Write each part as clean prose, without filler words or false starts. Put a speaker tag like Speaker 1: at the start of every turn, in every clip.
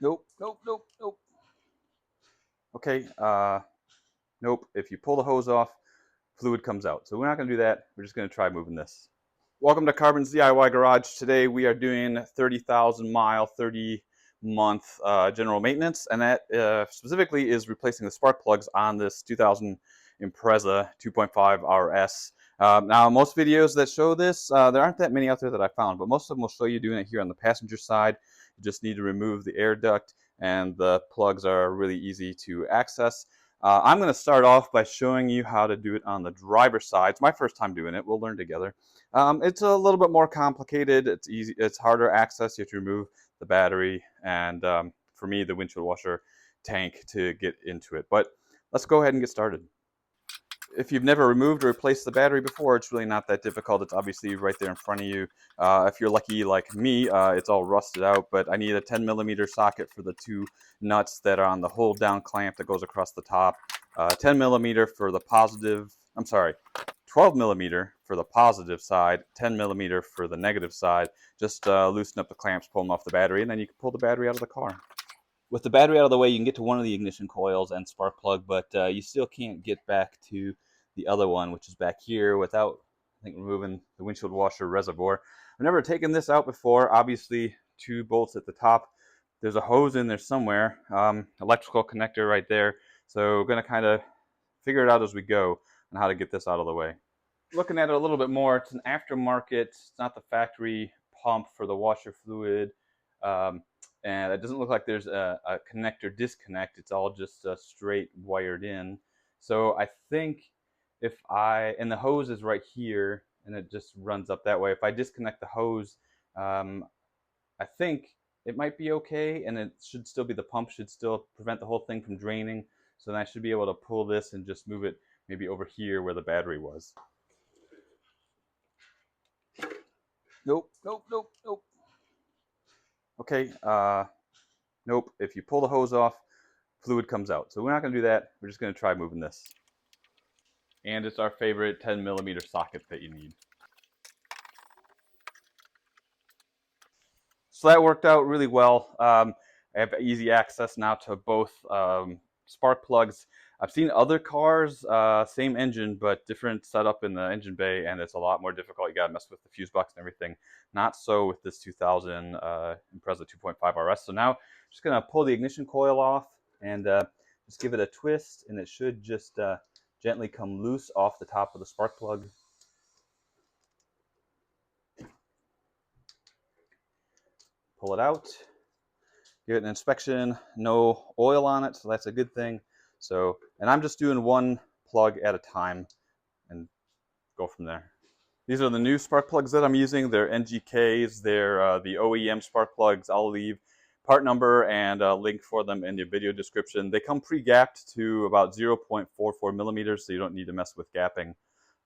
Speaker 1: Nope, nope, nope, nope. Okay, nope. If you pull the hose off, fluid comes out. So we're not going to do that. We're just going to try moving this. Welcome to Carbon's DIY Garage. Today we are doing 30,000 mile, 30-month general maintenance, and that specifically is replacing the spark plugs on this 2000 Impreza 2.5 RS. Now, most videos that show this, there aren't that many out there that I found, but most of them will show you doing it here on the passenger side. You just need to remove the air duct, and the plugs are really easy to access. I'm going to start off by showing you how to do it on the driver's side. It's my first time doing it. We'll learn together. It's a little bit more complicated. It's easy. It's harder access. You have to remove the battery and, for me, the windshield washer tank to get into it. But let's go ahead and get started. If you've never removed or replaced the battery before, it's really not that difficult. It's obviously right there in front of you. If you're lucky like me, it's all rusted out, but I need a 10mm socket for the two nuts that are on the hold down clamp that goes across the top. 10mm for the positive, 12mm for the positive side, 10mm for the negative side. Just loosen up the clamps, pull them off the battery, and then you can pull the battery out of the car. With the battery out of the way, you can get to one of the ignition coils and spark plug, but you still can't get back to the other one, which is back here, without, I think, removing the windshield washer reservoir. I've never taken this out before. Obviously, two bolts at the top. There's a hose in there somewhere, electrical connector right there. So we're going to kind of figure it out as we go on how to get this out of the way. Looking at it a little bit more, it's an aftermarket. It's not the factory pump for the washer fluid. And it doesn't look like there's a connector disconnect. It's all just straight wired in. So I think and the hose is right here, and it just runs up that way. If I disconnect the hose, I think it might be okay, and it should still be, the pump should still prevent the whole thing from draining. So then I should be able to pull this and just move it maybe over here where the battery was. Nope, nope, nope, nope. Okay, nope. If you pull the hose off, fluid comes out. So we're not going to do that. We're just going to try moving this. And it's our favorite 10mm socket that you need. So that worked out really well. I have easy access now to both spark plugs. I've seen other cars, same engine, but different setup in the engine bay, and it's a lot more difficult. You got to mess with the fuse box and everything. Not so with this 2000 Impreza 2.5 RS. So now I'm just going to pull the ignition coil off and just give it a twist, and it should just gently come loose off the top of the spark plug. Pull it out. Give it an inspection. No oil on it, so that's a good thing. So, and I'm just doing one plug at a time and go from there. These are the new spark plugs that I'm using. They're NGKs. They're the OEM spark plugs. I'll leave part number and a link for them in the video description. They come pre-gapped to about 0.44mm, so you don't need to mess with gapping.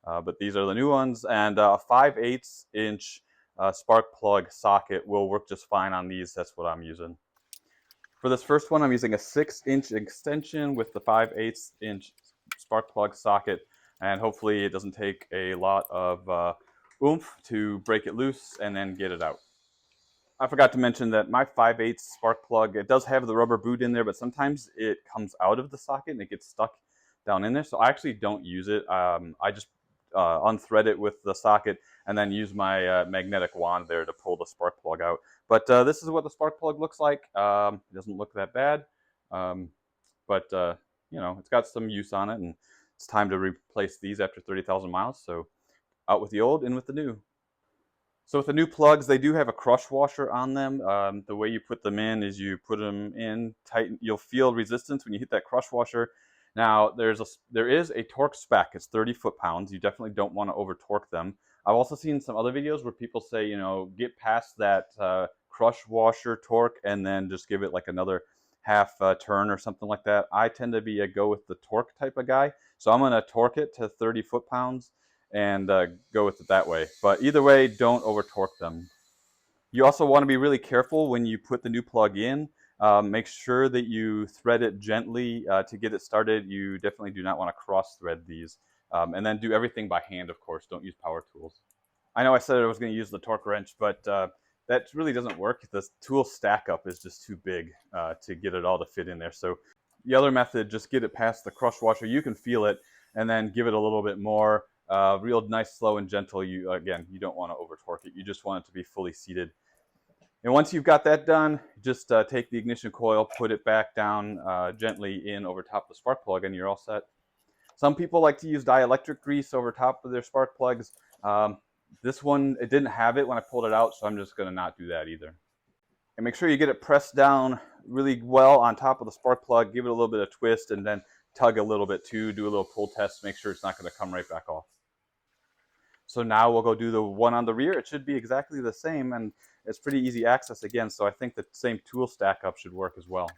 Speaker 1: But these are the new ones, and a 5/8 inch spark plug socket will work just fine on these. That's what I'm using. For this first one, I'm using a 6-inch extension with the 5/8 inch spark plug socket, and hopefully it doesn't take a lot of oomph to break it loose and then get it out. I forgot to mention that my 5/8 spark plug, it does have the rubber boot in there, but sometimes it comes out of the socket and it gets stuck down in there. So I actually don't use it. I just unthread it with the socket and then use my magnetic wand there to pull the spark plug out. But this is what the spark plug looks like. It doesn't look that bad, but you know, it's got some use on it, and it's time to replace these after 30,000 miles. So out with the old, in with the new. So with the new plugs, they do have a crush washer on them. The way you put them in is you put them in tight. You'll feel resistance when you hit that crush washer. Now, there is a torque spec. It's 30 foot-pounds. You definitely don't want to over-torque them. I've also seen some other videos where people say, you know, get past that crush washer torque and then just give it like another half turn or something like that. I tend to be a go with the torque type of guy. So I'm going to torque it to 30 foot-pounds and go with it that way. But either way, don't over-torque them. You also want to be really careful when you put the new plug in. Make sure that you thread it gently to get it started. You definitely do not want to cross-thread these. And then do everything by hand, of course. Don't use power tools. I know I said I was going to use the torque wrench, but that really doesn't work. The tool stack up is just too big to get it all to fit in there. So the other method, just get it past the crush washer. You can feel it, and then give it a little bit more. Real nice, slow, and gentle. You don't want to over torque it. You just want it to be fully seated. And once you've got that done, just take the ignition coil, put it back down gently in over top of the spark plug, and you're all set. Some people like to use dielectric grease over top of their spark plugs. This one, it didn't have it when I pulled it out, so I'm just going to not do that either. And make sure you get it pressed down really well on top of the spark plug. Give it a little bit of twist, and then tug a little bit too. Do a little pull test. Make sure it's not going to come right back off. So now we'll go do the one on the rear. It should be exactly the same, and it's pretty easy access again, so I think the same tool stack up should work as well.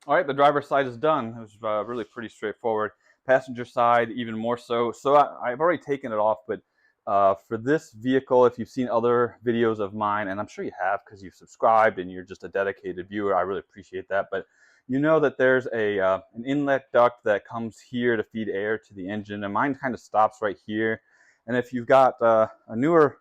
Speaker 1: All right, the driver's side is done. It was really pretty straightforward. Passenger side, even more so. So I've already taken it off, but for this vehicle, if you've seen other videos of mine, and I'm sure you have because you've subscribed and you're just a dedicated viewer, I really appreciate that. But you know that there's an inlet duct that comes here to feed air to the engine, and mine kind of stops right here. And if you've got a newer,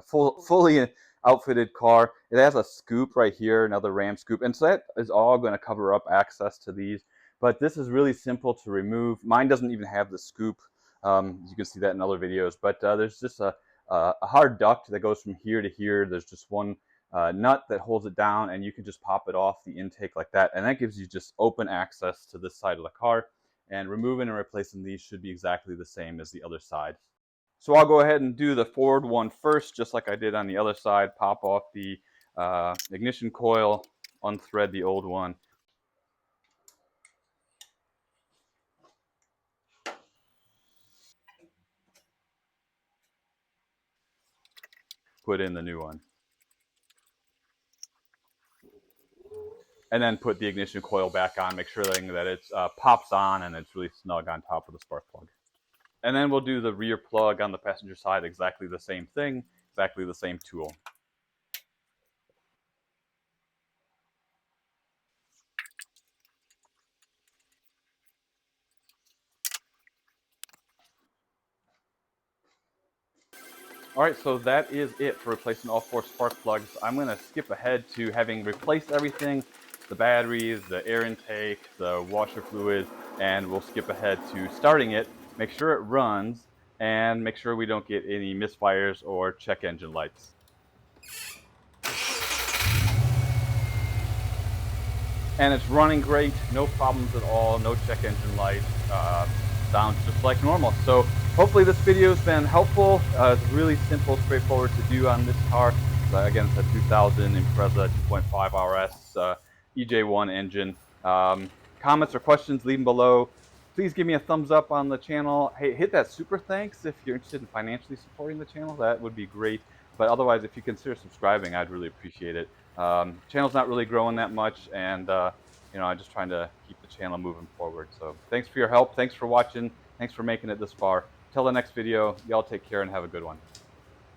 Speaker 1: fully outfitted car, it has a scoop right here, another ram scoop, and so that is all going to cover up access to these. But this is really simple to remove. Mine doesn't even have the scoop. You can see that in other videos, but there's just a hard duct that goes from here to here. There's just one nut that holds it down, and you can just pop it off the intake like that, and that gives you just open access to this side of the car. And removing and replacing these should be exactly the same as the other side. So I'll go ahead and do the forward one first, just like I did on the other side. Pop off the ignition coil, unthread the old one. Put in the new one. And then put the ignition coil back on, make sure that it pops on and it's really snug on top of the spark plug. And then we'll do the rear plug on the passenger side, exactly the same thing, exactly the same tool. All right, so that is it for replacing all 4 spark plugs. I'm going to skip ahead to having replaced everything, the batteries, the air intake, the washer fluid, and we'll skip ahead to starting it, make sure it runs, and make sure we don't get any misfires or check engine lights. And it's running great, no problems at all, no check engine light, sounds just like normal. So hopefully this video has been helpful. It's really simple, straightforward to do on this car. Again, it's a 2000 Impreza 2.5 RS EJ1 engine. Comments or questions, leave them below. Please give me a thumbs up on the channel. Hey, hit that super thanks if you're interested in financially supporting the channel. That would be great. But otherwise, if you consider subscribing, I'd really appreciate it. Channel's not really growing that much, and I'm just trying to keep the channel moving forward. So thanks for your help. Thanks for watching. Thanks for making it this far. Till the next video, y'all take care and have a good one.